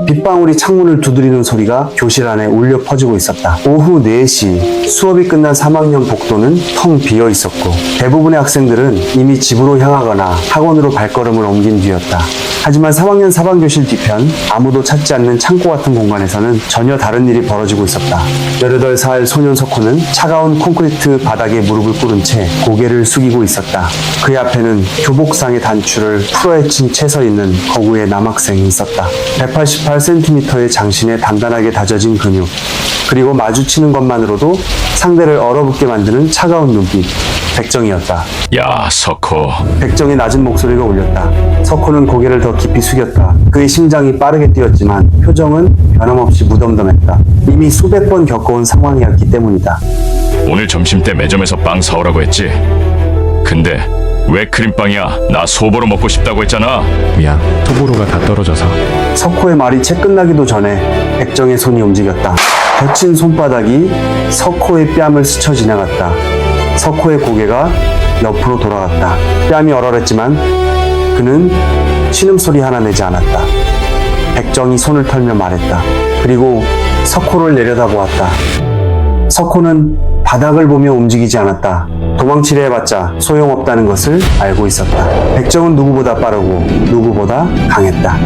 빗방울이 창문을 두드리는 소리가 교실 안에 울려 퍼지고 있었다. 오후 4시 수업이 끝난 3학년 복도는 텅 비어 있었고 대부분의 학생들은 이미 집으로 향하거나 학원으로 발걸음을 옮긴 뒤였다. 하지만 3학년 사방교실 뒤편 아무도 찾지 않는 창고 같은 공간에서는 전혀 다른 일이 벌어지고 있었다. 18살 소년 석호는 차가운 콘크리트 바닥에 무릎을 꿇은 채 고개를 숙이고 있었다. 그의 앞에는 교복상의 단추를 풀어헤친 채 서 있는 거구의 남학생이 있었다. 188cm의 장신에 단단하게 다져진 근육, 그리고 마주치는 것만으로도 상대를 얼어붙게 만드는 차가운 눈빛, 백정이었다. 야, 석호. 백정의 낮은 목소리가 울렸다. 석호는 고개를 더 깊이 숙였다. 그의 심장이 빠르게 뛰었지만 표정은 변함없이 무덤덤했다. 이미 수백 번 겪어온 상황이었기 때문이다. 오늘 점심 때 매점에서 빵 사오라고 했지? 근데 왜 크림빵이야? 나 소보로 먹고 싶다고 했잖아. 미안, 소보로가 다 떨어져서. 석호의 말이 채 끝나기도 전에 백정의 손이 움직였다. 거친 손바닥이 석호의 뺨을 스쳐 지나갔다. 석호의 고개가 옆으로 돌아갔다. 뺨이 얼얼했지만 그는 신음소리 하나 내지 않았다. 백정이 손을 털며 말했다. 그리고 석호를 내려다보았다. 석호는 바닥을 보며 움직이지 않았다. 도망치려 해봤자 소용없다는 것을 알고 있었다. 백정은 누구보다 빠르고 누구보다 강했다.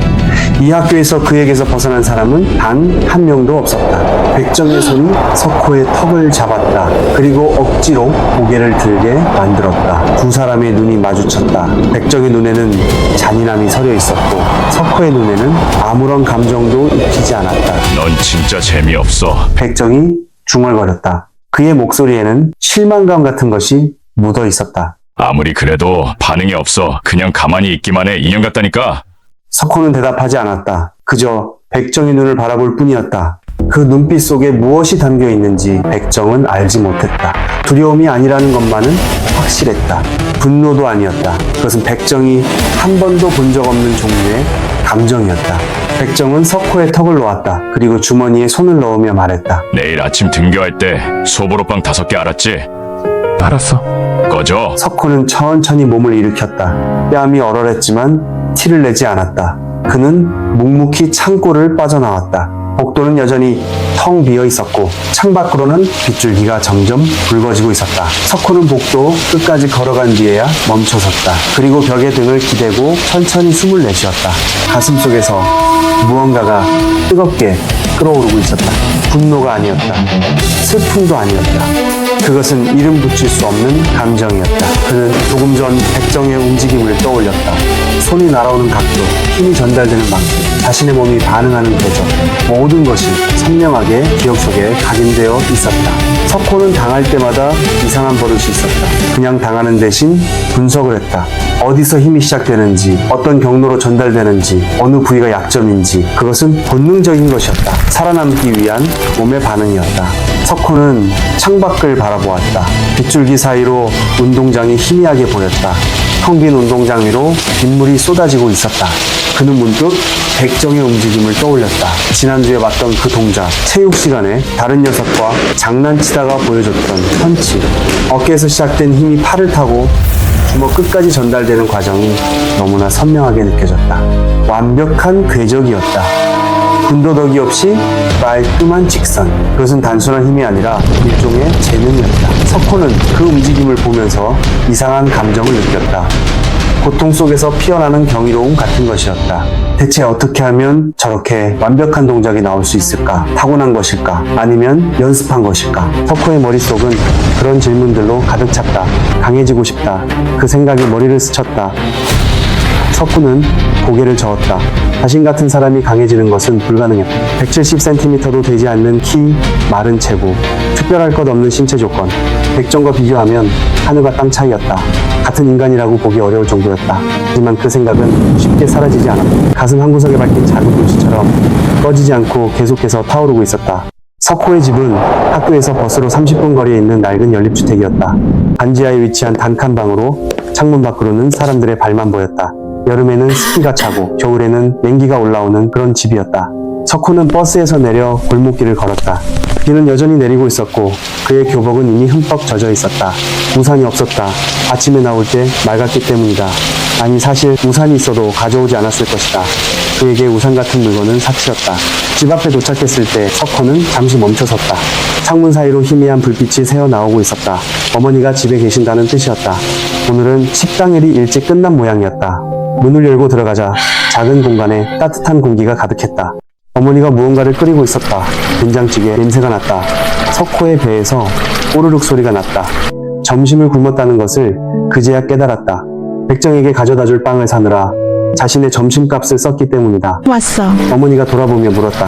이 학교에서 그에게서 벗어난 사람은 단 한 명도 없었다. 백정의 손이 석호의 턱을 잡았다. 그리고 억지로 고개를 들게 만들었다. 두 사람의 눈이 마주쳤다. 백정의 눈에는 잔인함이 서려 있었고 석호의 눈에는 아무런 감정도 입히지 않았다. 넌 진짜 재미없어. 백정이 중얼거렸다. 그의 목소리에는 실망감 같은 것이 묻어 있었다. 아무리 그래도 반응이 없어. 그냥 가만히 있기만 해. 인형 같다니까. 석호는 대답하지 않았다. 그저 백정의 눈을 바라볼 뿐이었다. 그 눈빛 속에 무엇이 담겨 있는지 백정은 알지 못했다. 두려움이 아니라는 것만은 확실했다. 분노도 아니었다. 그것은 백정이 한 번도 본 적 없는 종류의 감정이었다. 백정은 석호의 턱을 놓았다. 그리고 주머니에 손을 넣으며 말했다. 내일 아침 등교할 때 소보로빵 5개 알았지? 알았어. 꺼져. 석호는 천천히 몸을 일으켰다. 뺨이 얼얼했지만 티를 내지 않았다. 그는 묵묵히 창고를 빠져나왔다. 복도는 여전히 텅 비어 있었고 창밖으로는 빗줄기가 점점 붉어지고 있었다. 석호는 복도 끝까지 걸어간 뒤에야 멈춰섰다. 그리고 벽에 등을 기대고 천천히 숨을 내쉬었다. 가슴 속에서 무언가가 뜨겁게 끓어오르고 있었다. 분노가 아니었다. 슬픔도 아니었다. 그것은 이름 붙일 수 없는 감정이었다. 그는 조금 전 백정의 움직임을 떠올렸다. 손이 날아오는 각도, 힘이 전달되는 방식, 자신의 몸이 반응하는 궤적, 모든 것이 선명하게 기억 속에 각인되어 있었다. 석호는 당할 때마다 이상한 버릇이 있었다. 그냥 당하는 대신 분석을 했다. 어디서 힘이 시작되는지, 어떤 경로로 전달되는지, 어느 부위가 약점인지, 그것은 본능적인 것이었다. 살아남기 위한 몸의 반응이었다. 석호는 창밖을 바라보았다. 빗줄기 사이로 운동장이 희미하게 보였다. 텅 빈 운동장 위로 빗물이 쏟아지고 있었다. 그는 문득 백정의 움직임을 떠올렸다. 지난주에 봤던 그 동작, 체육 시간에 다른 녀석과 장난치다가 보여줬던 펀치, 어깨에서 시작된 힘이 팔을 타고 주먹 끝까지 전달되는 과정이 너무나 선명하게 느껴졌다. 완벽한 궤적이었다. 군더더기 없이 깔끔한 직선. 그것은 단순한 힘이 아니라 일종의 재능이었다. 석호는 그 움직임을 보면서 이상한 감정을 느꼈다. 고통 속에서 피어나는 경이로움 같은 것이었다. 대체 어떻게 하면 저렇게 완벽한 동작이 나올 수 있을까? 타고난 것일까? 아니면 연습한 것일까? 석호의 머릿속은 그런 질문들로 가득 찼다. 강해지고 싶다. 그 생각이 머리를 스쳤다. 석호는 고개를 저었다. 자신 같은 사람이 강해지는 것은 불가능했다. 170cm도 되지 않는 키, 마른 체구, 특별할 것 없는 신체 조건. 백정과 비교하면 하늘과 땅 차이였다. 같은 인간이라고 보기 어려울 정도였다. 하지만 그 생각은 쉽게 사라지지 않았다. 가슴 한 구석에 밝힌 작은 불씨처럼 꺼지지 않고 계속해서 타오르고 있었다. 석호의 집은 학교에서 버스로 30분 거리에 있는 낡은 연립주택이었다. 반지하에 위치한 단칸 방으로 창문 밖으로는 사람들의 발만 보였다. 여름에는 습기가 차고 겨울에는 냉기가 올라오는 그런 집이었다. 석호는 버스에서 내려 골목길을 걸었다. 비는 여전히 내리고 있었고 그의 교복은 이미 흠뻑 젖어 있었다. 우산이 없었다. 아침에 나올 때 맑았기 때문이다. 아니 사실 우산이 있어도 가져오지 않았을 것이다. 그에게 우산 같은 물건은 사치였다. 집 앞에 도착했을 때 석호는 잠시 멈춰섰다. 창문 사이로 희미한 불빛이 새어나오고 있었다. 어머니가 집에 계신다는 뜻이었다. 오늘은 식당일이 일찍 끝난 모양이었다. 문을 열고 들어가자 작은 공간에 따뜻한 공기가 가득했다. 어머니가 무언가를 끓이고 있었다. 된장찌개 냄새가 났다. 석호의 배에서 꼬르륵 소리가 났다. 점심을 굶었다는 것을 그제야 깨달았다. 백정에게 가져다 줄 빵을 사느라 자신의 점심값을 썼기 때문이다. 왔어. 어머니가 돌아보며 물었다.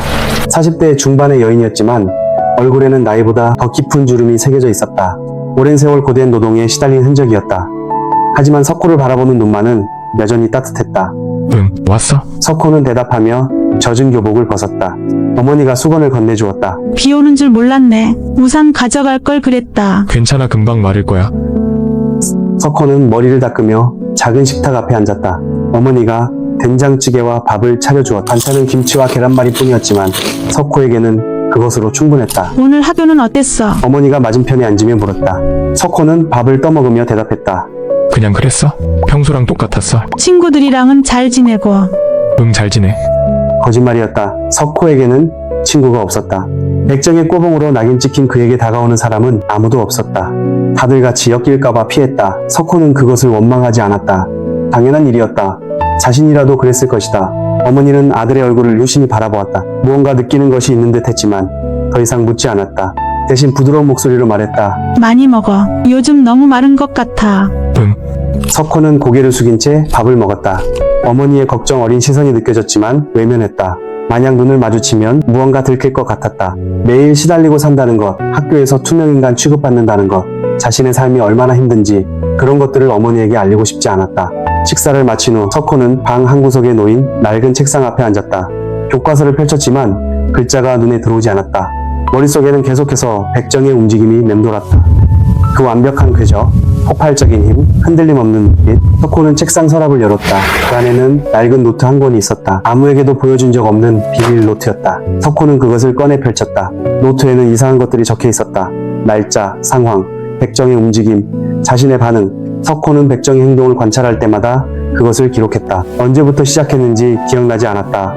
40대 중반의 여인이었지만 얼굴에는 나이보다 더 깊은 주름이 새겨져 있었다. 오랜 세월 고된 노동에 시달린 흔적이었다. 하지만 석호를 바라보는 눈만은 여전히 따뜻했다. 응, 왔어? 석호는 대답하며 젖은 교복을 벗었다. 어머니가 수건을 건네주었다. 비 오는 줄 몰랐네. 우산 가져갈 걸 그랬다. 괜찮아, 금방 마를 거야. 석호는 머리를 닦으며 작은 식탁 앞에 앉았다. 어머니가 된장찌개와 밥을 차려주었다. 반찬은 김치와 계란말이 뿐이었지만 석호에게는 그것으로 충분했다. 오늘 학교는 어땠어? 어머니가 맞은편에 앉으며 물었다. 석호는 밥을 떠먹으며 대답했다. 그냥 그랬어? 평소랑 똑같았어? 친구들이랑은 잘 지내고. 응, 잘 지내. 거짓말이었다. 석호에게는 친구가 없었다. 백정의 꼬봉으로 낙인 찍힌 그에게 다가오는 사람은 아무도 없었다. 다들 같이 엮일까봐 피했다. 석호는 그것을 원망하지 않았다. 당연한 일이었다. 자신이라도 그랬을 것이다. 어머니는 아들의 얼굴을 유심히 바라보았다. 무언가 느끼는 것이 있는 듯 했지만 더 이상 묻지 않았다. 대신 부드러운 목소리로 말했다. 많이 먹어. 요즘 너무 마른 것 같아. 응, 석호는 고개를 숙인 채 밥을 먹었다. 어머니의 걱정 어린 시선이 느껴졌지만 외면했다. 만약 눈을 마주치면 무언가 들킬 것 같았다. 매일 시달리고 산다는 것, 학교에서 투명인간 취급받는다는 것, 자신의 삶이 얼마나 힘든지 그런 것들을 어머니에게 알리고 싶지 않았다. 식사를 마친 후 석호는 방 한구석에 놓인 낡은 책상 앞에 앉았다. 교과서를 펼쳤지만 글자가 눈에 들어오지 않았다. 머릿속에는 계속해서 백정의 움직임이 맴돌았다. 그 완벽한 궤적, 폭발적인 힘, 흔들림 없는 눈빛. 석호는 책상 서랍을 열었다. 그 안에는 낡은 노트 한 권이 있었다. 아무에게도 보여준 적 없는 비밀 노트였다. 석호는 그것을 꺼내 펼쳤다. 노트에는 이상한 것들이 적혀 있었다. 날짜, 상황, 백정의 움직임, 자신의 반응. 석호는 백정의 행동을 관찰할 때마다 그것을 기록했다. 언제부터 시작했는지 기억나지 않았다.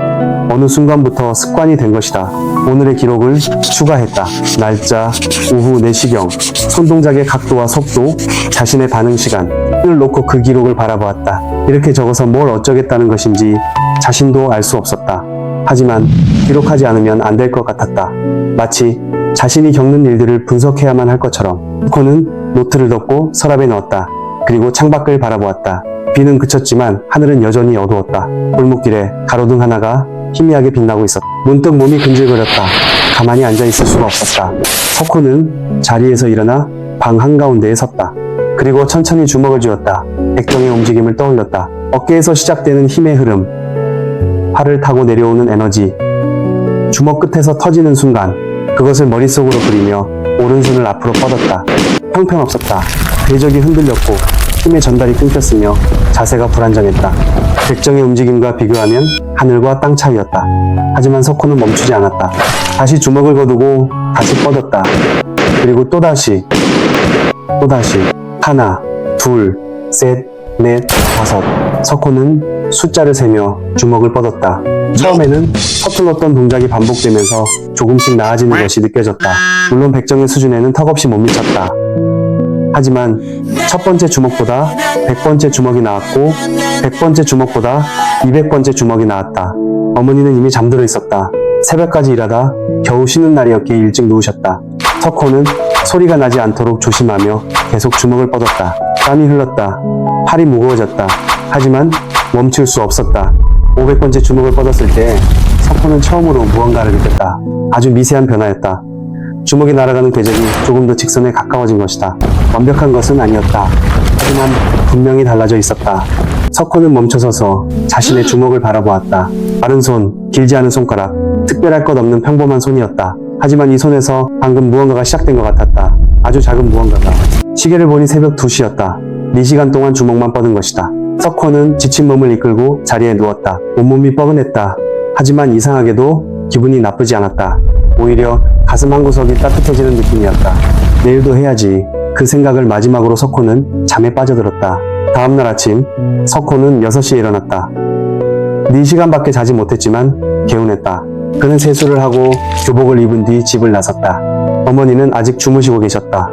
어느 순간부터 습관이 된 것이다. 오늘의 기록을 추가했다. 날짜, 오후 4시경, 손동작의 각도와 속도, 자신의 반응 시간. 을 놓고 그 기록을 바라보았다. 이렇게 적어서 뭘 어쩌겠다는 것인지 자신도 알 수 없었다. 하지만 기록하지 않으면 안 될 것 같았다. 마치 자신이 겪는 일들을 분석해야만 할 것처럼. 석호는 노트를 덮고 서랍에 넣었다. 그리고 창밖을 바라보았다. 비는 그쳤지만 하늘은 여전히 어두웠다. 골목길에 가로등 하나가 희미하게 빛나고 있었다. 문득 몸이 근질거렸다. 가만히 앉아있을 수가 없었다. 석호는 자리에서 일어나 방 한가운데에 섰다. 그리고 천천히 주먹을 쥐었다. 백정의 움직임을 떠올렸다. 어깨에서 시작되는 힘의 흐름, 팔을 타고 내려오는 에너지, 주먹 끝에서 터지는 순간 그것을 머릿속으로 그리며 오른손을 앞으로 뻗었다. 형편없었다. 궤적이 흔들렸고 힘의 전달이 끊겼으며 자세가 불안정했다. 백정의 움직임과 비교하면 하늘과 땅 차이였다. 하지만 석호는 멈추지 않았다. 다시 주먹을 거두고 다시 뻗었다. 그리고 또다시 하나, 둘, 셋, 넷, 다섯. 석호는 숫자를 세며 주먹을 뻗었다. 처음에는 서툴렀던 동작이 반복되면서 조금씩 나아지는 것이 느껴졌다. 물론 백정의 수준에는 턱없이 못 미쳤다. 하지만 첫 번째 주먹보다 100번째 주먹이 나았고 100번째 주먹보다 200번째 주먹이 나았다. 어머니는 이미 잠들어 있었다. 새벽까지 일하다 겨우 쉬는 날이었기에 일찍 누우셨다. 석호는 소리가 나지 않도록 조심하며 계속 주먹을 뻗었다. 땀이 흘렀다. 팔이 무거워졌다. 하지만 멈출 수 없었다. 500번째 주먹을 뻗었을 때 석호는 처음으로 무언가를 느꼈다. 아주 미세한 변화였다. 주먹이 날아가는 궤적이 조금 더 직선에 가까워진 것이다. 완벽한 것은 아니었다. 하지만 분명히 달라져 있었다. 석호는 멈춰서서 자신의 주먹을 바라보았다. 마른 손, 길지 않은 손가락, 특별할 것 없는 평범한 손이었다. 하지만 이 손에서 방금 무언가가 시작된 것 같았다. 아주 작은 무언가가. 시계를 보니 새벽 2시였다. 4시간 동안 주먹만 뻗은 것이다. 석호는 지친 몸을 이끌고 자리에 누웠다. 온몸이 뻐근했다. 하지만 이상하게도 기분이 나쁘지 않았다. 오히려 가슴 한구석이 따뜻해지는 느낌이었다. 내일도 해야지. 그 생각을 마지막으로 석호는 잠에 빠져들었다. 다음날 아침 석호는 6시에 일어났다. 4시간밖에 자지 못했지만 개운했다. 그는 세수를 하고 교복을 입은 뒤 집을 나섰다. 어머니는 아직 주무시고 계셨다.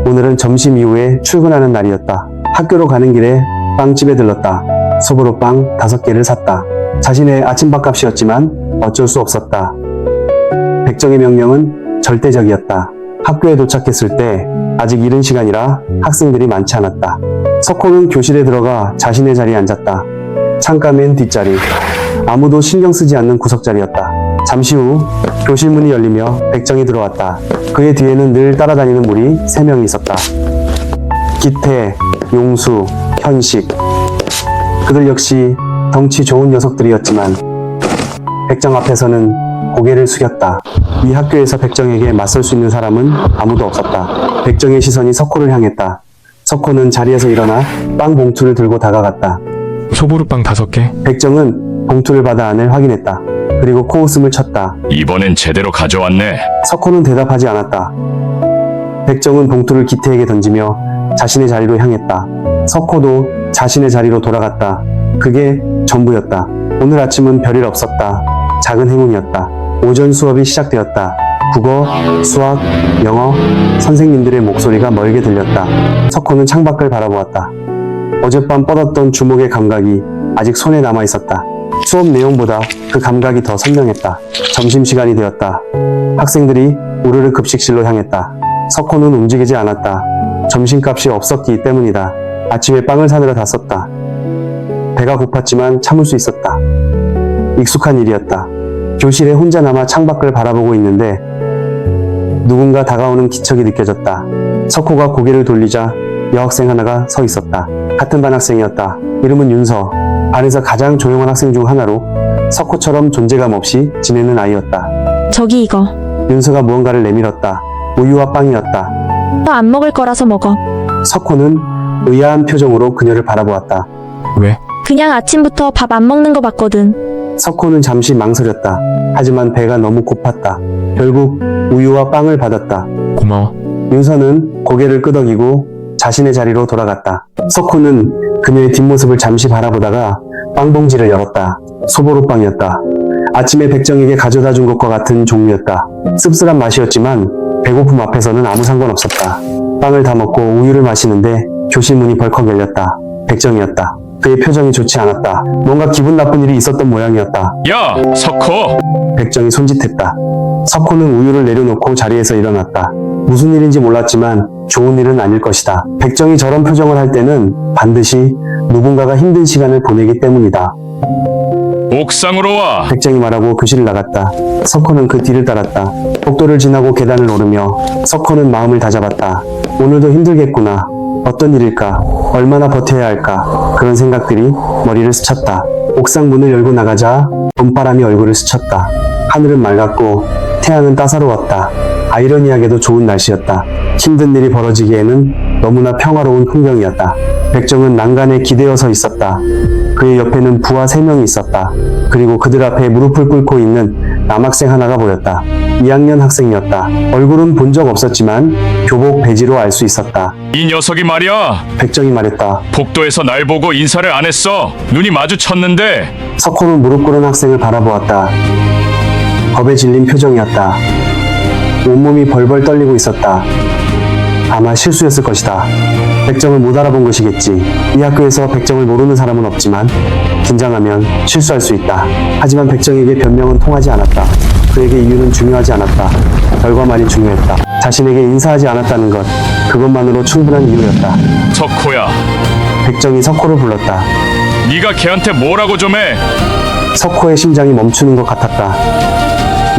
오늘은 점심 이후에 출근하는 날이었다. 학교로 가는 길에 빵집에 들렀다. 소보로 빵 5개를 샀다. 자신의 아침밥 값이었지만 어쩔 수 없었다. 백정의 명령은 절대적이었다. 학교에 도착했을 때 아직 이른 시간이라 학생들이 많지 않았다. 석호는 교실에 들어가 자신의 자리에 앉았다. 창가 맨 뒷자리. 아무도 신경 쓰지 않는 구석자리였다. 잠시 후 교실 문이 열리며 백정이 들어왔다. 그의 뒤에는 늘 따라다니는 무리 3명이 있었다. 기태, 용수, 현식. 그들 역시 덩치 좋은 녀석들이었지만 백정 앞에서는 고개를 숙였다. 이 학교에서 백정에게 맞설 수 있는 사람은 아무도 없었다. 백정의 시선이 석호를 향했다. 석호는 자리에서 일어나 빵 봉투를 들고 다가갔다. 소보루빵 5개. 백정은 봉투를 받아 안을 확인했다. 그리고 코웃음을 쳤다. 이번엔 제대로 가져왔네. 석호는 대답하지 않았다. 백정은 봉투를 기태에게 던지며 자신의 자리로 향했다. 석호도 자신의 자리로 돌아갔다. 그게 전부였다. 오늘 아침은 별일 없었다. 작은 행운이었다. 오전 수업이 시작되었다. 국어, 수학, 영어, 선생님들의 목소리가 멀게 들렸다. 석호는 창밖을 바라보았다. 어젯밤 뻗었던 주목의 감각이 아직 손에 남아 있었다. 수업 내용보다 그 감각이 더 선명했다. 점심시간이 되었다. 학생들이 우르르 급식실로 향했다. 석호는 움직이지 않았다. 점심값이 없었기 때문이다. 아침에 빵을 사느라 다 썼다. 배가 고팠지만 참을 수 있었다. 익숙한 일이었다. 교실에 혼자 남아 창밖을 바라보고 있는데 누군가 다가오는 기척이 느껴졌다. 석호가 고개를 돌리자 여학생 하나가 서 있었다. 같은 반 학생이었다. 이름은 윤서. 반에서 가장 조용한 학생 중 하나로 석호처럼 존재감 없이 지내는 아이였다. 저기 이거. 윤서가 무언가를 내밀었다. 우유와 빵이었다. 너 안 먹을 거라서 먹어. 석호는 의아한 표정으로 그녀를 바라보았다. 왜? 그냥 아침부터 밥 안 먹는 거 봤거든. 석호는 잠시 망설였다. 하지만 배가 너무 고팠다. 결국 우유와 빵을 받았다. 고마워. 윤서는 고개를 끄덕이고 자신의 자리로 돌아갔다. 석호는 그녀의 뒷모습을 잠시 바라보다가 빵봉지를 열었다. 소보루빵이었다. 아침에 백정에게 가져다 준 것과 같은 종류였다. 씁쓸한 맛이었지만 배고픔 앞에서는 아무 상관없었다. 빵을 다 먹고 우유를 마시는데 교실 문이 벌컥 열렸다. 백정이었다. 그의 표정이 좋지 않았다. 뭔가 기분 나쁜 일이 있었던 모양이었다. 야, 석호! 백정이 손짓했다. 석호는 우유를 내려놓고 자리에서 일어났다. 무슨 일인지 몰랐지만 좋은 일은 아닐 것이다. 백정이 저런 표정을 할 때는 반드시 누군가가 힘든 시간을 보내기 때문이다. 옥상으로 와. 백정이 말하고 교실을 나갔다. 석호는 그 뒤를 따랐다. 복도를 지나고 계단을 오르며 석호는 마음을 다잡았다. 오늘도 힘들겠구나. 어떤 일일까? 얼마나 버텨야 할까? 그런 생각들이 머리를 스쳤다. 옥상 문을 열고 나가자 봄바람이 얼굴을 스쳤다. 하늘은 맑았고 태양은 따사로웠다. 아이러니하게도 좋은 날씨였다. 힘든 일이 벌어지기에는 너무나 평화로운 풍경이었다. 백정은 난간에 기대어 서 있었다. 그의 옆에는 부하 3명이 있었다. 그리고 그들 앞에 무릎을 꿇고 있는 남학생 하나가 보였다. 2학년 학생이었다. 얼굴은 본 적 없었지만 교복 배지로 알 수 있었다. 이 녀석이 말이야. 백정이 말했다. 복도에서 날 보고 인사를 안 했어. 눈이 마주쳤는데. 석호는 무릎 꿇은 학생을 바라보았다. 겁에 질린 표정이었다. 온몸이 벌벌 떨리고 있었다. 아마 실수였을 것이다. 백정을 못 알아본 것이겠지. 이 학교에서 백정을 모르는 사람은 없지만 긴장하면 실수할 수 있다. 하지만 백정에게 변명은 통하지 않았다. 그에게 이유는 중요하지 않았다. 결과만이 중요했다. 자신에게 인사하지 않았다는 것, 그것만으로 충분한 이유였다. 석호야, 백정이 석호를 불렀다. 네가 걔한테 뭐라고 좀 해. 석호의 심장이 멈추는 것 같았다.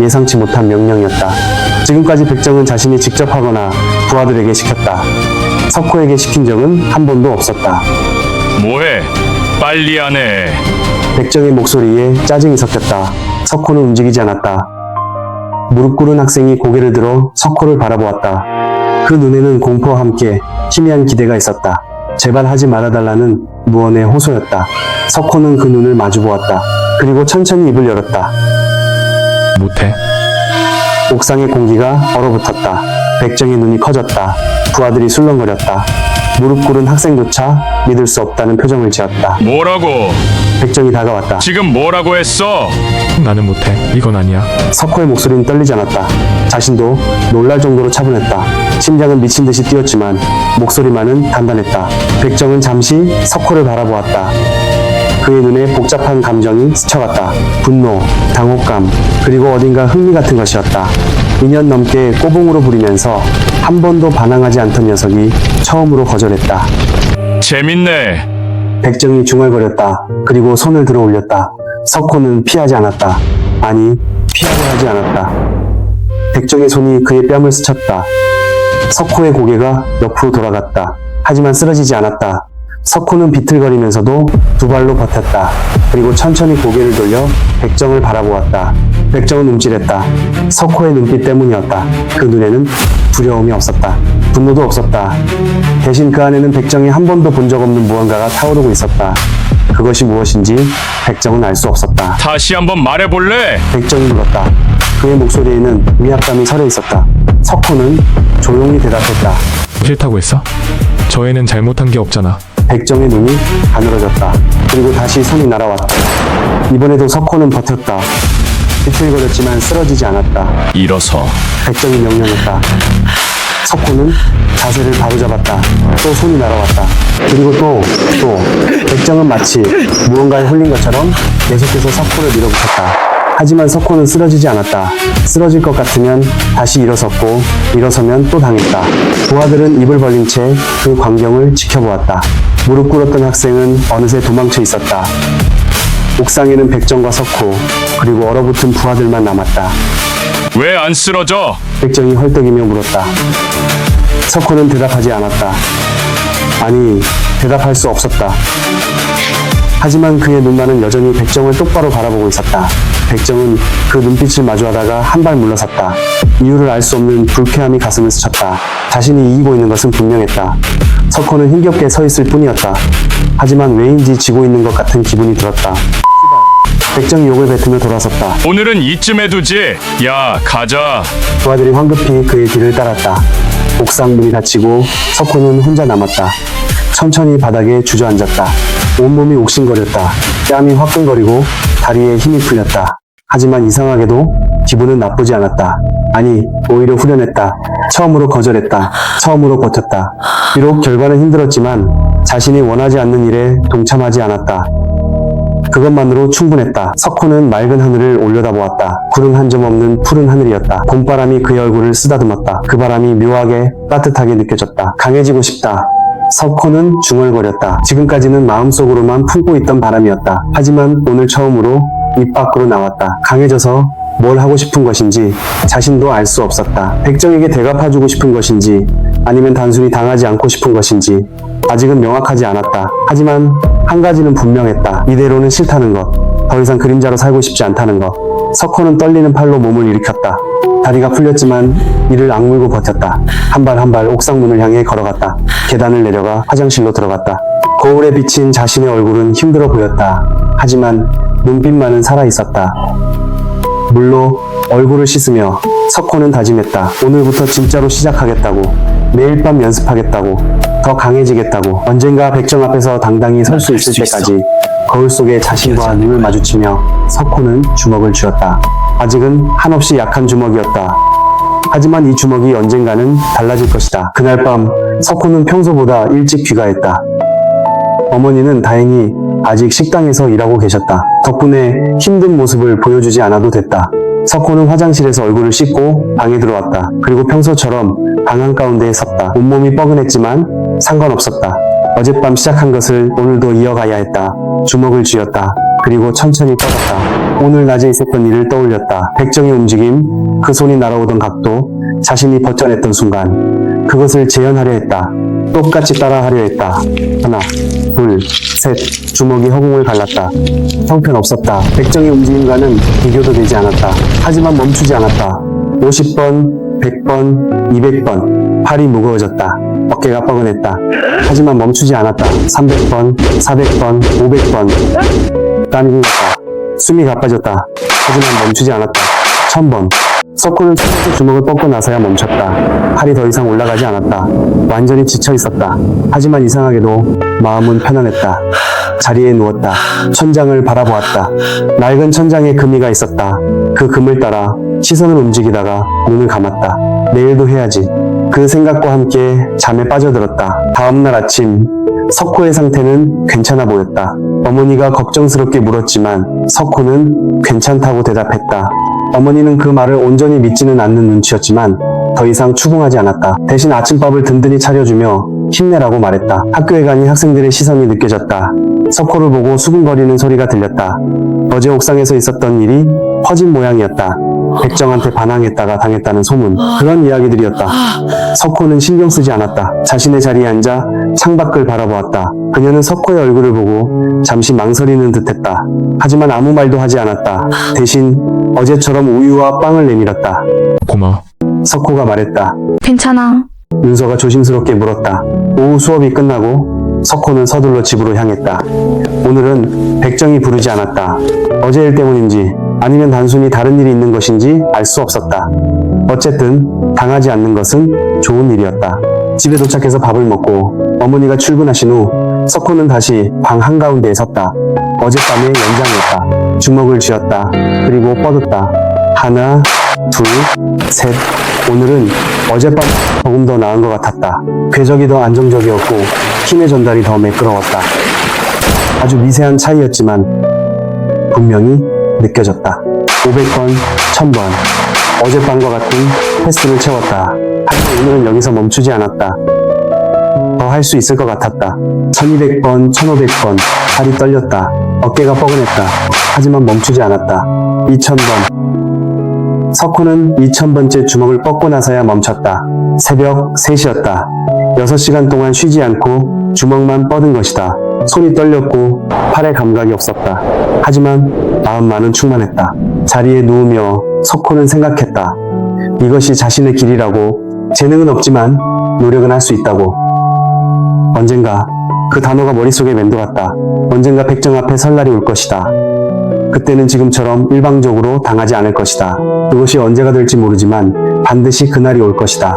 예상치 못한 명령이었다. 지금까지 백정은 자신이 직접 하거나 부하들에게 시켰다. 석호에게 시킨 적은 한 번도 없었다. 뭐해? 빨리 안 해. 백정의 목소리에 짜증이 섞였다. 석호는 움직이지 않았다. 무릎 꿇은 학생이 고개를 들어 석호를 바라보았다. 그 눈에는 공포와 함께 희미한 기대가 있었다. 제발 하지 말아달라는 무언의 호소였다. 석호는 그 눈을 마주보았다. 그리고 천천히 입을 열었다. 못해. 옥상의 공기가 얼어붙었다. 백정의 눈이 커졌다. 부하들이 술렁거렸다. 무릎 꿇은 학생조차 믿을 수 없다는 표정을 지었다. 뭐라고? 백정이 다가왔다. 지금 뭐라고 했어? 나는 못해. 이건 아니야. 석호의 목소리는 떨리지 않았다. 자신도 놀랄 정도로 차분했다. 심장은 미친 듯이 뛰었지만 목소리만은 단단했다. 백정은 잠시 석호를 바라보았다. 그의 눈에 복잡한 감정이 스쳐갔다. 분노, 당혹감, 그리고 어딘가 흥미 같은 것이었다. 2년 넘게 꼬붕으로 부리면서 한 번도 반항하지 않던 녀석이 처음으로 거절했다. 재밌네. 백정이 중얼거렸다. 그리고 손을 들어 올렸다. 석호는 피하지 않았다. 아니, 피하려 하지 않았다. 백정의 손이 그의 뺨을 스쳤다. 석호의 고개가 옆으로 돌아갔다. 하지만 쓰러지지 않았다. 석호는 비틀거리면서도 두 발로 버텼다. 그리고 천천히 고개를 돌려 백정을 바라보았다. 백정은 움찔했다. 석호의 눈빛 때문이었다. 그 눈에는 두려움이 없었다. 분노도 없었다. 대신 그 안에는 백정이 한 번도 본 적 없는 무언가가 타오르고 있었다. 그것이 무엇인지 백정은 알 수 없었다. 다시 한번 말해볼래? 백정이 물었다. 그의 목소리에는 위압감이 서려 있었다. 석호는 조용히 대답했다. 싫다고 했어? 저 애는 잘못한 게 없잖아. 백정의 눈이 가늘어졌다. 그리고 다시 손이 날아왔다. 이번에도 석호는 버텼다. 비틀거렸지만 쓰러지지 않았다. 일어서. 백정이 명령했다. 석호는 자세를 바로잡았다. 또 손이 날아왔다. 그리고 또 백정은 마치 무언가에 홀린 것처럼 계속해서 석호를 밀어붙였다. 하지만 석호는 쓰러지지 않았다. 쓰러질 것 같으면 다시 일어섰고 일어서면 또 당했다. 부하들은 입을 벌린 채 그 광경을 지켜보았다. 무릎 꿇었던 학생은 어느새 도망쳐 있었다. 옥상에는 백정과 석호 그리고 얼어붙은 부하들만 남았다. 왜 안 쓰러져? 백정이 헐떡이며 물었다. 석호는 대답하지 않았다. 아니, 대답할 수 없었다. 하지만 그의 눈만은 여전히 백정을 똑바로 바라보고 있었다. 백정은 그 눈빛을 마주하다가 한 발 물러섰다. 이유를 알 수 없는 불쾌함이 가슴을 스쳤다. 자신이 이기고 있는 것은 분명했다. 석호는 힘겹게 서 있을 뿐이었다. 하지만 왜인지 지고 있는 것 같은 기분이 들었다. 백정이 욕을 뱉으며 돌아섰다. 오늘은 이쯤에 두지. 야, 가자. 부하들이 황급히 그의 뒤를 따랐다. 옥상 문이 닫히고 석호는 혼자 남았다. 천천히 바닥에 주저앉았다. 온몸이 옥신거렸다. 뺨이 화끈거리고 다리에 힘이 풀렸다. 하지만 이상하게도 기분은 나쁘지 않았다. 아니, 오히려 후련했다. 처음으로 거절했다. 처음으로 버텼다. 비록 결과는 힘들었지만 자신이 원하지 않는 일에 동참하지 않았다. 그것만으로 충분했다. 석호는 맑은 하늘을 올려다보았다. 구름 한 점 없는 푸른 하늘이었다. 봄바람이 그의 얼굴을 쓰다듬었다. 그 바람이 묘하게 따뜻하게 느껴졌다. 강해지고 싶다. 석호는 중얼거렸다. 지금까지는 마음속으로만 품고 있던 바람이었다. 하지만 오늘 처음으로 입 밖으로 나왔다. 강해져서 뭘 하고 싶은 것인지 자신도 알 수 없었다. 백정에게 대갚아주고 싶은 것인지 아니면 단순히 당하지 않고 싶은 것인지 아직은 명확하지 않았다. 하지만 한 가지는 분명했다. 이대로는 싫다는 것. 더 이상 그림자로 살고 싶지 않다는 것. 석호는 떨리는 팔로 몸을 일으켰다. 다리가 풀렸지만 이를 악물고 버텼다. 한 발 한 발 옥상 문을 향해 걸어갔다. 계단을 내려가 화장실로 들어갔다. 거울에 비친 자신의 얼굴은 힘들어 보였다. 하지만 눈빛만은 살아있었다. 물로 얼굴을 씻으며 석호는 다짐했다. 오늘부터 진짜로 시작하겠다고. 매일 밤 연습하겠다고. 더 강해지겠다고. 언젠가 백정 앞에서 당당히 설 수 있을 때까지 거울 속에 자신과 눈을 마주치며 석호는 주먹을 쥐었다. 아직은 한없이 약한 주먹이었다. 하지만 이 주먹이 언젠가는 달라질 것이다. 그날 밤 석호는 평소보다 일찍 귀가했다. 어머니는 다행히 아직 식당에서 일하고 계셨다. 덕분에 힘든 모습을 보여주지 않아도 됐다. 석호는 화장실에서 얼굴을 씻고 방에 들어왔다. 그리고 평소처럼 방 한가운데에 섰다. 온몸이 뻐근했지만 상관없었다. 어젯밤 시작한 것을 오늘도 이어가야 했다. 주먹을 쥐었다. 그리고 천천히 뻗었다. 오늘 낮에 있었던 일을 떠올렸다. 백정의 움직임, 그 손이 날아오던 각도, 자신이 버텨냈던 순간 그것을 재현하려 했다. 똑같이 따라하려 했다. 하나, 둘, 셋. 주먹이 허공을 갈랐다. 형편없었다. 백정의 움직임과는 비교도 되지 않았다. 하지만 멈추지 않았다. 50번, 100번, 200번. 팔이 무거워졌다. 어깨가 뻐근했다. 하지만 멈추지 않았다. 300번, 400번, 500번. 땀이 흘렀다. 숨이 가빠졌다. 하지만 멈추지 않았다. 1000번. 석호는 처음부터 주먹을 뻗고 나서야 멈췄다. 팔이 더 이상 올라가지 않았다. 완전히 지쳐 있었다. 하지만 이상하게도 마음은 편안했다. 자리에 누웠다. 천장을 바라보았다. 낡은 천장에 금이가 있었다. 그 금을 따라 시선을 움직이다가 눈을 감았다. 내일도 해야지. 그 생각과 함께 잠에 빠져들었다. 다음날 아침 석호의 상태는 괜찮아 보였다. 어머니가 걱정스럽게 물었지만 석호는 괜찮다고 대답했다. 어머니는 그 말을 온전히 믿지는 않는 눈치였지만 더 이상 추궁하지 않았다. 대신 아침밥을 든든히 차려주며 힘내라고 말했다. 학교에 가니 학생들의 시선이 느껴졌다. 석호를 보고 수근거리는 소리가 들렸다. 어제 옥상에서 있었던 일이 퍼진 모양이었다. 백정한테 반항했다가 당했다는 소문, 그런 이야기들이었다. 석호는 신경 쓰지 않았다. 자신의 자리에 앉아 창밖을 바라보았다. 그녀는 석호의 얼굴을 보고 잠시 망설이는 듯했다. 하지만 아무 말도 하지 않았다. 대신 어제처럼 우유와 빵을 내밀었다. 고마워. 석호가 말했다. 괜찮아. 윤서가 조심스럽게 물었다. 오후 수업이 끝나고 석호는 서둘러 집으로 향했다. 오늘은 백정이 부르지 않았다. 어제 일 때문인지 아니면 단순히 다른 일이 있는 것인지 알 수 없었다. 어쨌든 당하지 않는 것은 좋은 일이었다. 집에 도착해서 밥을 먹고 어머니가 출근하신 후 석호는 다시 방 한가운데에 섰다. 어젯밤의 연장이었다. 주먹을 쥐었다. 그리고 뻗었다. 하나, 둘, 셋. 오늘은 어젯밤 조금 더 나은 것 같았다. 궤적이 더 안정적이었고 힘의 전달이 더 매끄러웠다. 아주 미세한 차이였지만 분명히 느껴졌다. 500번, 1000번. 어젯밤과 같은 횟수를 채웠다. 하지만 오늘은 여기서 멈추지 않았다. 더 할 수 있을 것 같았다. 1200번, 1500번. 발이 떨렸다. 어깨가 뻐근했다. 하지만 멈추지 않았다. 2000번. 석호는 2000번째 주먹을 뻗고 나서야 멈췄다. 새벽 3시였다. 6시간 동안 쉬지 않고 주먹만 뻗은 것이다. 손이 떨렸고 팔에 감각이 없었다. 하지만 마음만은 충만했다. 자리에 누우며 석호는 생각했다. 이것이 자신의 길이라고. 재능은 없지만 노력은 할 수 있다고. 언젠가 그 단어가 머릿속에 맴돌았다. 언젠가 백정 앞에 설 날이 올 것이다. 그때는 지금처럼 일방적으로 당하지 않을 것이다. 그것이 언제가 될지 모르지만 반드시 그날이 올 것이다.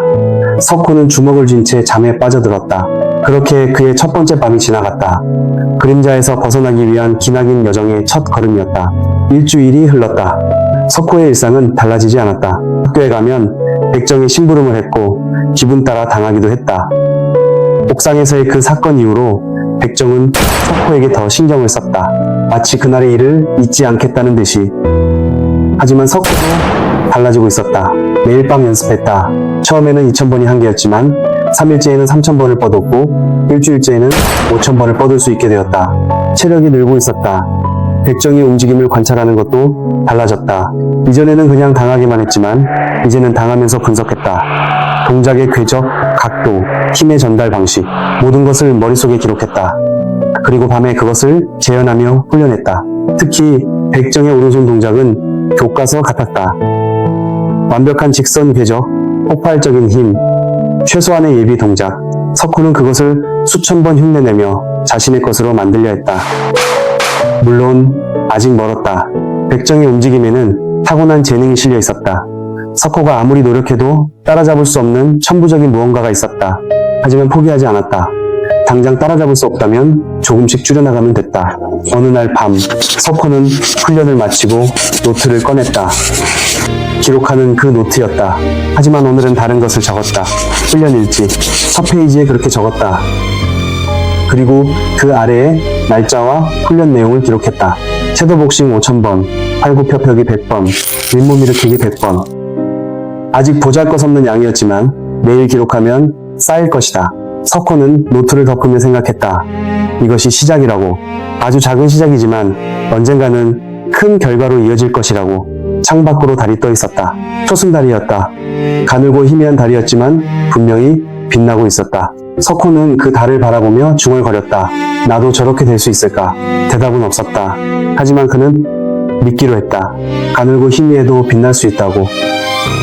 석호는 주먹을 쥔 채 잠에 빠져들었다. 그렇게 그의 첫 번째 밤이 지나갔다. 그림자에서 벗어나기 위한 기나긴 여정의 첫 걸음이었다. 일주일이 흘렀다. 석호의 일상은 달라지지 않았다. 학교에 가면 백정이 심부름을 했고 기분 따라 당하기도 했다. 옥상에서의 그 사건 이후로 백정은 석호에게 더 신경을 썼다. 마치 그날의 일을 잊지 않겠다는 듯이. 하지만 석호도 달라지고 있었다. 매일 밤 연습했다. 처음에는 2000번이 한계였지만 3일째에는 3000번을 뻗었고 일주일째에는 5000번을 뻗을 수 있게 되었다. 체력이 늘고 있었다. 백정의 움직임을 관찰하는 것도 달라졌다. 이전에는 그냥 당하기만 했지만 이제는 당하면서 분석했다. 동작의 궤적, 각도, 힘의 전달 방식, 모든 것을 머릿속에 기록했다. 그리고 밤에 그것을 재현하며 훈련했다. 특히 백정의 오른손 동작은 교과서 같았다. 완벽한 직선 궤적, 폭발적인 힘, 최소한의 예비 동작. 석호는 그것을 수천 번 흉내내며 자신의 것으로 만들려 했다. 물론 아직 멀었다. 백정의 움직임에는 타고난 재능이 실려 있었다. 석호가 아무리 노력해도 따라잡을 수 없는 천부적인 무언가가 있었다. 하지만 포기하지 않았다. 당장 따라잡을 수 없다면 조금씩 줄여나가면 됐다. 어느 날 밤, 석호는 훈련을 마치고 노트를 꺼냈다. 기록하는 그 노트였다. 하지만 오늘은 다른 것을 적었다. 훈련 일지, 첫 페이지에 그렇게 적었다. 그리고 그 아래에 날짜와 훈련 내용을 기록했다. 섀도복싱 5000번, 팔굽혀펴기 100번, 윗몸 일으키기 100번. 아직 보잘것없는 양이었지만 매일 기록하면 쌓일 것이다. 석호는 노트를 덮으며 생각했다. 이것이 시작이라고. 아주 작은 시작이지만 언젠가는 큰 결과로 이어질 것이라고. 창밖으로 달이 떠 있었다. 초승달이었다. 가늘고 희미한 달이었지만 분명히 빛나고 있었다. 석호는 그 달을 바라보며 중얼거렸다. 나도 저렇게 될 수 있을까? 대답은 없었다. 하지만 그는 믿기로 했다. 가늘고 희미해도 빛날 수 있다고.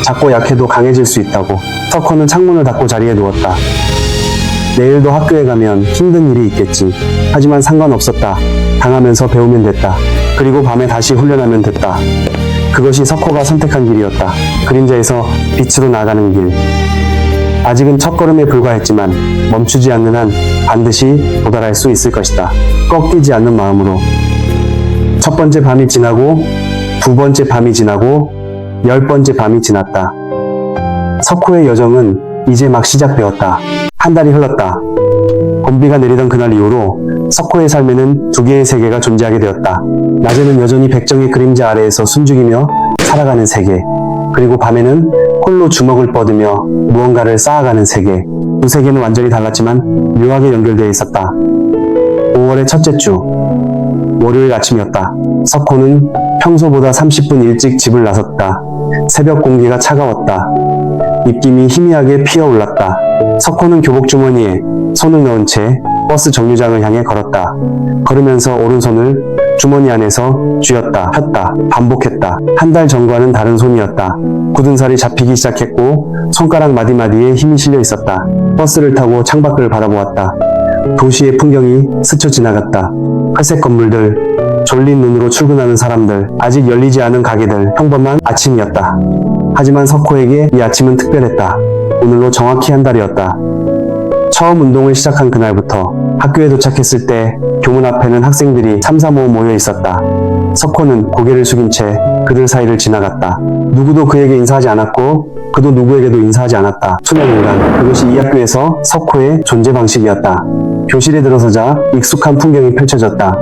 작고 약해도 강해질 수 있다고. 석호는 창문을 닫고 자리에 누웠다. 내일도 학교에 가면 힘든 일이 있겠지. 하지만 상관없었다. 당하면서 배우면 됐다. 그리고 밤에 다시 훈련하면 됐다. 그것이 석호가 선택한 길이었다. 그림자에서 빛으로 나아가는 길. 아직은 첫걸음에 불과했지만 멈추지 않는 한 반드시 도달할 수 있을 것이다. 꺾이지 않는 마음으로. 첫 번째 밤이 지나고, 두 번째 밤이 지나고, 10번째 밤이 지났다. 석호의 여정은 이제 막 시작되었다. 한 달이 흘렀다. 번비가 내리던 그날 이후로 석호의 삶에는 두 개의 세계가 존재하게 되었다. 낮에는 여전히 백정의 그림자 아래에서 숨죽이며 살아가는 세계, 그리고 밤에는 홀로 주먹을 뻗으며 무언가를 쌓아가는 세계. 두 세계는 완전히 달랐지만 묘하게 연결되어 있었다. 5월의 첫째 주, 월요일 아침이었다. 석호는 평소보다 30분 일찍 집을 나섰다. 새벽 공기가 차가웠다. 입김이 희미하게 피어올랐다. 석호는 교복 주머니에 손을 넣은 채 버스 정류장을 향해 걸었다. 걸으면서 오른손을 주머니 안에서 쥐었다 폈다 반복했다. 한 달 전과는 다른 손이었다. 굳은 살이 잡히기 시작했고 손가락 마디마디에 힘이 실려 있었다. 버스를 타고 창밖을 바라보았다. 도시의 풍경이 스쳐 지나갔다. 회색 건물들, 졸린 눈으로 출근하는 사람들, 아직 열리지 않은 가게들, 평범한 아침이었다. 하지만 석호에게 이 아침은 특별했다. 오늘로 정확히 한 달이었다. 처음 운동을 시작한 그날부터 학교에 도착했을 때 교문 앞에는 학생들이 3, 4, 5 모여 있었다. 석호는 고개를 숙인 채 그들 사이를 지나갔다. 누구도 그에게 인사하지 않았고 그도 누구에게도 인사하지 않았다. 투명 인간, 그것이 이 학교에서 석호의 존재 방식이었다. 교실에 들어서자 익숙한 풍경이 펼쳐졌다.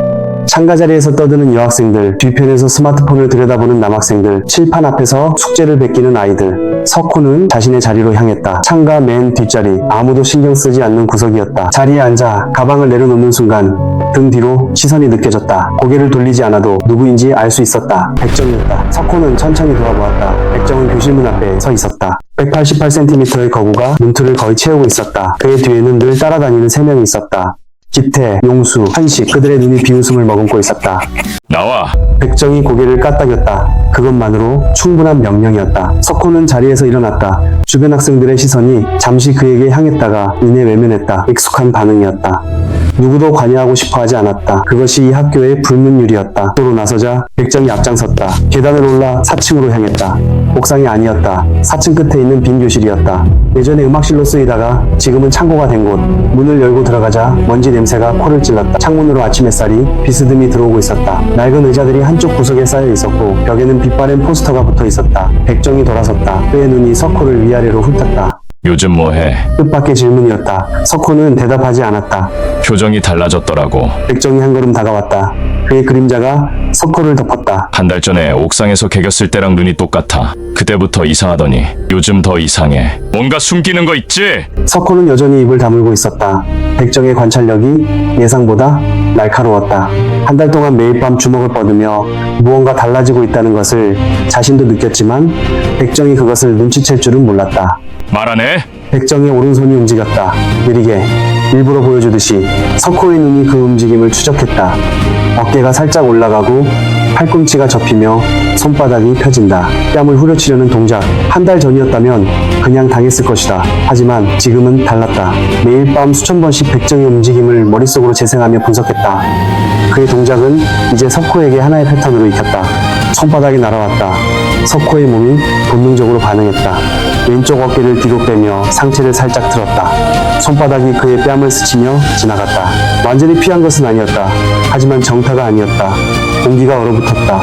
창가 자리에서 떠드는 여학생들, 뒤편에서 스마트폰을 들여다보는 남학생들, 칠판 앞에서 숙제를 베끼는 아이들. 석호는 자신의 자리로 향했다. 창가 맨 뒷자리, 아무도 신경 쓰지 않는 구석이었다. 자리에 앉아 가방을 내려놓는 순간 등 뒤로 시선이 느껴졌다. 고개를 돌리지 않아도 누구인지 알 수 있었다. 백정이었다. 석호는 천천히 돌아보았다. 백정은 교실문 앞에 서 있었다. 188cm의 거구가 문틀을 거의 채우고 있었다. 그의 뒤에는 늘 따라다니는 3명이 있었다. 기태, 용수, 한식, 그들의 눈이 비웃음을 머금고 있었다. 나와. 백정이 고개를 까딱였다. 그것만으로 충분한 명령이었다. 석호는 자리에서 일어났다. 주변 학생들의 시선이 잠시 그에게 향했다가 이내 외면했다. 익숙한 반응이었다. 누구도 관여하고 싶어 하지 않았다. 그것이 이 학교의 불문율이었다. 도로 나서자 백정이 앞장섰다. 계단을 올라 4층으로 향했다. 옥상이 아니었다. 4층 끝에 있는 빈 교실이었다. 예전에 음악실로 쓰이다가 지금은 창고가 된 곳. 문을 열고 들어가자 먼지 냄새가 코를 찔렀다. 창문으로 아침 햇살이 비스듬히 들어오고 있었다. 낡은 의자들이 한쪽 구석에 쌓여 있었고 벽에는 빛바랜 포스터가 붙어 있었다. 백정이 돌아섰다. 그의 눈이 석호를 위아래로 훑었다. 요즘 뭐해? 뜻밖의 질문이었다. 석호는 대답하지 않았다. 표정이 달라졌더라고. 백정이 한 걸음 다가왔다. 그의 그림자가 석호를 덮었다. 한 달 전에 옥상에서 개겼을 때랑 눈이 똑같아. 그때부터 이상하더니 요즘 더 이상해. 뭔가 숨기는 거 있지? 석호는 여전히 입을 다물고 있었다. 백정의 관찰력이 예상보다 날카로웠다. 한 달 동안 매일 밤 주먹을 뻗으며 무언가 달라지고 있다는 것을 자신도 느꼈지만 백정이 그것을 눈치챌 줄은 몰랐다. 말하네? 백정의 오른손이 움직였다. 느리게, 일부러 보여주듯이 석호의 눈이 그 움직임을 추적했다. 어깨가 살짝 올라가고 팔꿈치가 접히며 손바닥이 펴진다. 뺨을 후려치려는 동작. 한 달 전이었다면 그냥 당했을 것이다. 하지만 지금은 달랐다. 매일 밤 수천 번씩 백정의 움직임을 머릿속으로 재생하며 분석했다. 그의 동작은 이제 석호에게 하나의 패턴으로 익혔다. 손바닥이 날아왔다. 석호의 몸이 본능적으로 반응했다. 왼쪽 어깨를 뒤로 빼며 상체를 살짝 틀었다. 손바닥이 그의 뺨을 스치며 지나갔다. 완전히 피한 것은 아니었다. 하지만 정타가 아니었다. 공기가 얼어붙었다.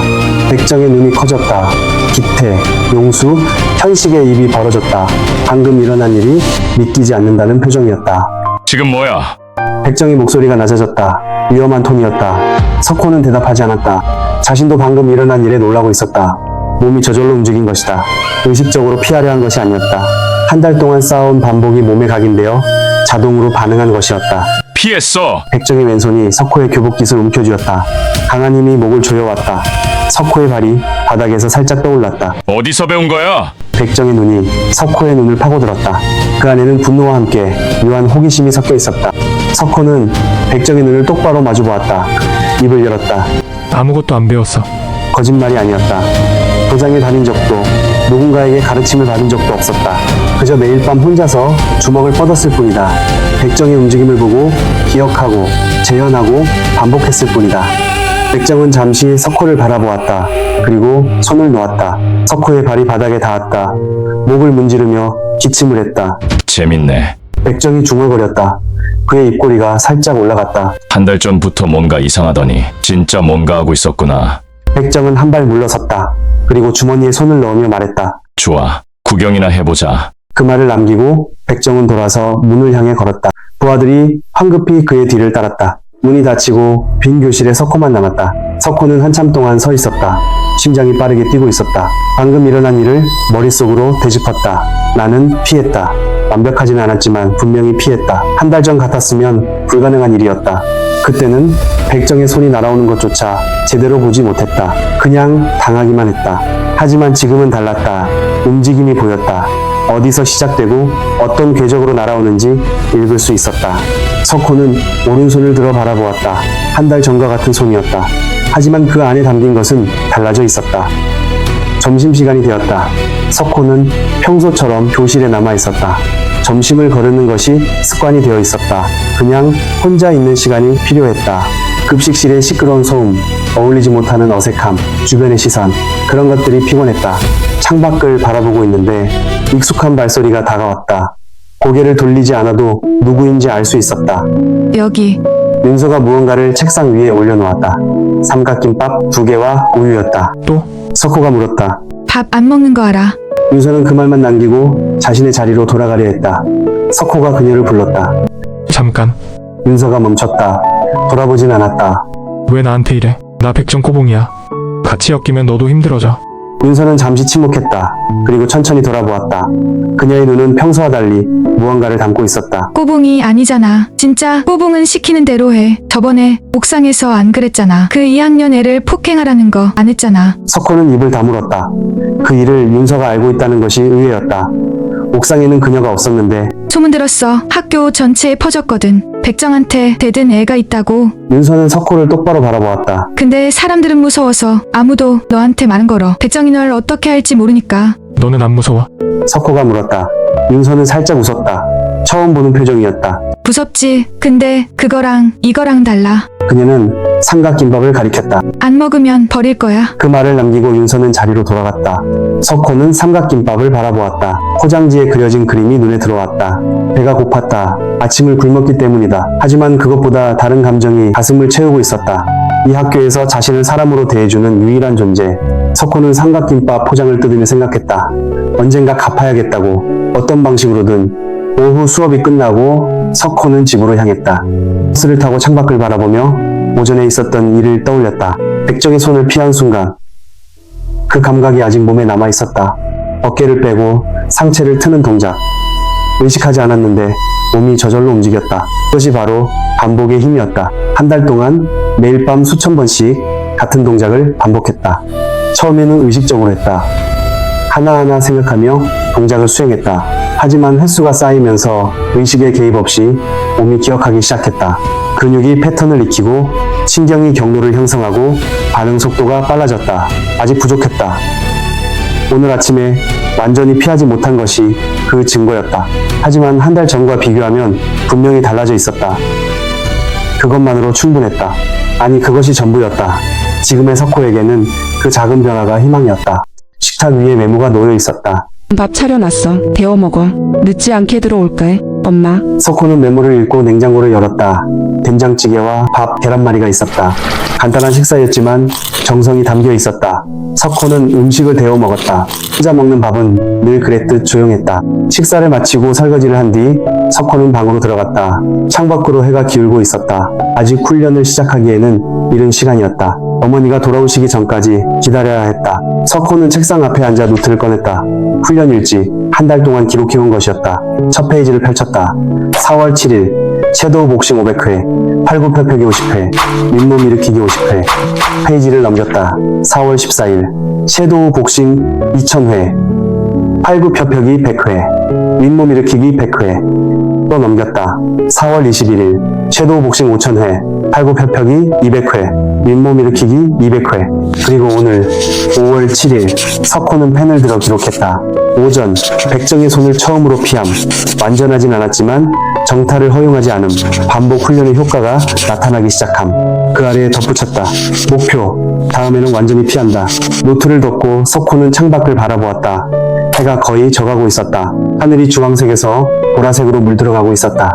백정의 눈이 커졌다. 기태, 용수, 현식의 입이 벌어졌다. 방금 일어난 일이 믿기지 않는다는 표정이었다. 지금 뭐야? 백정의 목소리가 낮아졌다. 위험한 톤이었다. 석호는 대답하지 않았다. 자신도 방금 일어난 일에 놀라고 있었다. 몸이 저절로 움직인 것이다. 의식적으로 피하려 한 것이 아니었다. 한 달 동안 쌓아온 반복이 몸에 각인되어 자동으로 반응한 것이었다. 피했어. 백정의 왼손이 석호의 교복깃을 움켜쥐었다. 강한 힘이 목을 조여왔다. 석호의 발이 바닥에서 살짝 떠올랐다. 어디서 배운 거야? 백정의 눈이 석호의 눈을 파고들었다. 그 안에는 분노와 함께 묘한 호기심이 섞여 있었다. 석호는 백정의 눈을 똑바로 마주보았다. 입을 열었다. 아무것도 안 배웠어. 거짓말이 아니었다. 도장에 다닌 적도 누군가에게 가르침을 받은 적도 없었다. 그저 매일 밤 혼자서 주먹을 뻗었을 뿐이다. 백정의 움직임을 보고 기억하고 재현하고 반복했을 뿐이다. 백정은 잠시 석호를 바라보았다. 그리고 손을 놓았다. 석호의 발이 바닥에 닿았다. 목을 문지르며 기침을 했다. 재밌네. 백정이 중얼거렸다. 그의 입꼬리가 살짝 올라갔다. 한 달 전부터 뭔가 이상하더니 진짜 뭔가 하고 있었구나. 백정은 한 발 물러섰다. 그리고 주머니에 손을 넣으며 말했다. 좋아. 구경이나 해보자. 그 말을 남기고 백정은 돌아서 문을 향해 걸었다. 부하들이 황급히 그의 뒤를 따랐다. 문이 닫히고 빈 교실에 석호만 남았다. 석호는 한참 동안 서 있었다. 심장이 빠르게 뛰고 있었다. 방금 일어난 일을 머릿속으로 되짚었다. 나는 피했다. 완벽하지는 않았지만 분명히 피했다. 한 달 전 같았으면 불가능한 일이었다. 그때는 백정의 손이 날아오는 것조차 제대로 보지 못했다. 그냥 당하기만 했다. 하지만 지금은 달랐다. 움직임이 보였다. 어디서 시작되고 어떤 궤적으로 날아오는지 읽을 수 있었다. 석호는 오른손을 들어 바라보았다. 한 달 전과 같은 손이었다. 하지만 그 안에 담긴 것은 달라져 있었다. 점심시간이 되었다. 석호는 평소처럼 교실에 남아 있었다. 점심을 거르는 것이 습관이 되어 있었다. 그냥 혼자 있는 시간이 필요했다. 급식실의 시끄러운 소음, 어울리지 못하는 어색함, 주변의 시선, 그런 것들이 피곤했다. 창밖을 바라보고 있는데 익숙한 발소리가 다가왔다. 고개를 돌리지 않아도 누구인지 알 수 있었다. 여기 윤서가 무언가를 책상 위에 올려놓았다. 삼각김밥 2개와 우유였다. 또? 석호가 물었다. 밥 안 먹는 거 알아? 윤서는 그 말만 남기고 자신의 자리로 돌아가려 했다. 석호가 그녀를 불렀다. 잠깐. 윤서가 멈췄다. 돌아보진 않았다. 왜 나한테 이래? 나 백정 꼬봉이야. 같이 엮이면 너도 힘들어져. 윤서는 잠시 침묵했다. 그리고 천천히 돌아보았다. 그녀의 눈은 평소와 달리 무언가를 담고 있었다. 꼬봉이 아니잖아. 진짜 꼬봉은 시키는 대로 해. 저번에 옥상에서 안 그랬잖아. 그 2학년 애를 폭행하라는 거 안 했잖아. 석호는 입을 다물었다. 그 일을 윤서가 알고 있다는 것이 의외였다. 옥상에는 그녀가 없었는데 소문 들었어. 학교 전체에 퍼졌거든. 백정한테 대든 애가 있다고. 윤서는 석호를 똑바로 바라보았다. 근데 사람들은 무서워서 아무도 너한테 말 안 걸어. 백정이 널 어떻게 할지 모르니까. 너는 안 무서워? 석호가 물었다. 윤서는 살짝 웃었다. 처음 보는 표정이었다. 무섭지. 근데 그거랑 이거랑 달라. 그녀는 삼각김밥을 가리켰다. 안 먹으면 버릴 거야. 그 말을 남기고 윤서는 자리로 돌아갔다. 석호는 삼각김밥을 바라보았다. 포장지에 그려진 그림이 눈에 들어왔다. 배가 고팠다. 아침을 굶었기 때문이다. 하지만 그것보다 다른 감정이 가슴을 채우고 있었다. 이 학교에서 자신을 사람으로 대해주는 유일한 존재. 석호는 삼각김밥 포장을 뜯으며 생각했다. 언젠가 갚아야겠다고. 어떤 방식으로든. 오후 수업이 끝나고 석호는 집으로 향했다. 버스를 타고 창밖을 바라보며 오전에 있었던 일을 떠올렸다. 백정의 손을 피한 순간 그 감각이 아직 몸에 남아 있었다. 어깨를 빼고 상체를 트는 동작. 의식하지 않았는데 몸이 저절로 움직였다. 그것이 바로 반복의 힘이었다. 한 달 동안 매일 밤 수천 번씩 같은 동작을 반복했다. 처음에는 의식적으로 했다. 하나하나 생각하며 동작을 수행했다. 하지만 횟수가 쌓이면서 의식의 개입 없이 몸이 기억하기 시작했다. 근육이 패턴을 익히고 신경이 경로를 형성하고 반응 속도가 빨라졌다. 아직 부족했다. 오늘 아침에 완전히 피하지 못한 것이 그 증거였다. 하지만 한 달 전과 비교하면 분명히 달라져 있었다. 그것만으로 충분했다. 아니, 그것이 전부였다. 지금의 석호에게는 그 작은 변화가 희망이었다. 식탁 위에 메모가 놓여 있었다. 밥 차려놨어. 데워 먹어. 늦지 않게 들어올까? 엄마. 석호는 메모를 읽고 냉장고를 열었다. 된장찌개와 밥, 계란말이가 있었다. 간단한 식사였지만 정성이 담겨 있었다. 석호는 음식을 데워 먹었다. 혼자 먹는 밥은 늘 그랬듯 조용했다. 식사를 마치고 설거지를 한 뒤 석호는 방으로 들어갔다. 창밖으로 해가 기울고 있었다. 아직 훈련을 시작하기에는 이른 시간이었다. 어머니가 돌아오시기 전까지 기다려야 했다. 석호는 책상 앞에 앉아 노트를 꺼냈다. 훈련 일지, 한 달 동안 기록해온 것이었다. 첫 페이지를 펼쳤다. 4월 7일, 섀도우 복싱 500회, 팔굽혀펴기 50회, 윗몸 일으키기 50회. 페이지를 넘겼다. 4월 14일, 섀도우 복싱 2000회, 팔굽혀펴기 100회, 윗몸 일으키기 100회. 또 넘겼다. 4월 21일, 섀도우 복싱 5000회, 팔굽혀펴기 200회, 윗몸 일으키기 200회. 그리고 오늘 5월 7일, 석호는 펜을 들어 기록했다. 오전, 백정의 손을 처음으로 피함. 완전하진 않았지만 정타를 허용하지 않음. 반복 훈련의 효과가 나타나기 시작함. 그 아래에 덧붙였다. 목표. 다음에는 완전히 피한다. 노트를 덮고 석호는 창밖을 바라보았다. 해가 거의 져가고 있었다. 하늘이 주황색에서 보라색으로 물들어가고 있었다.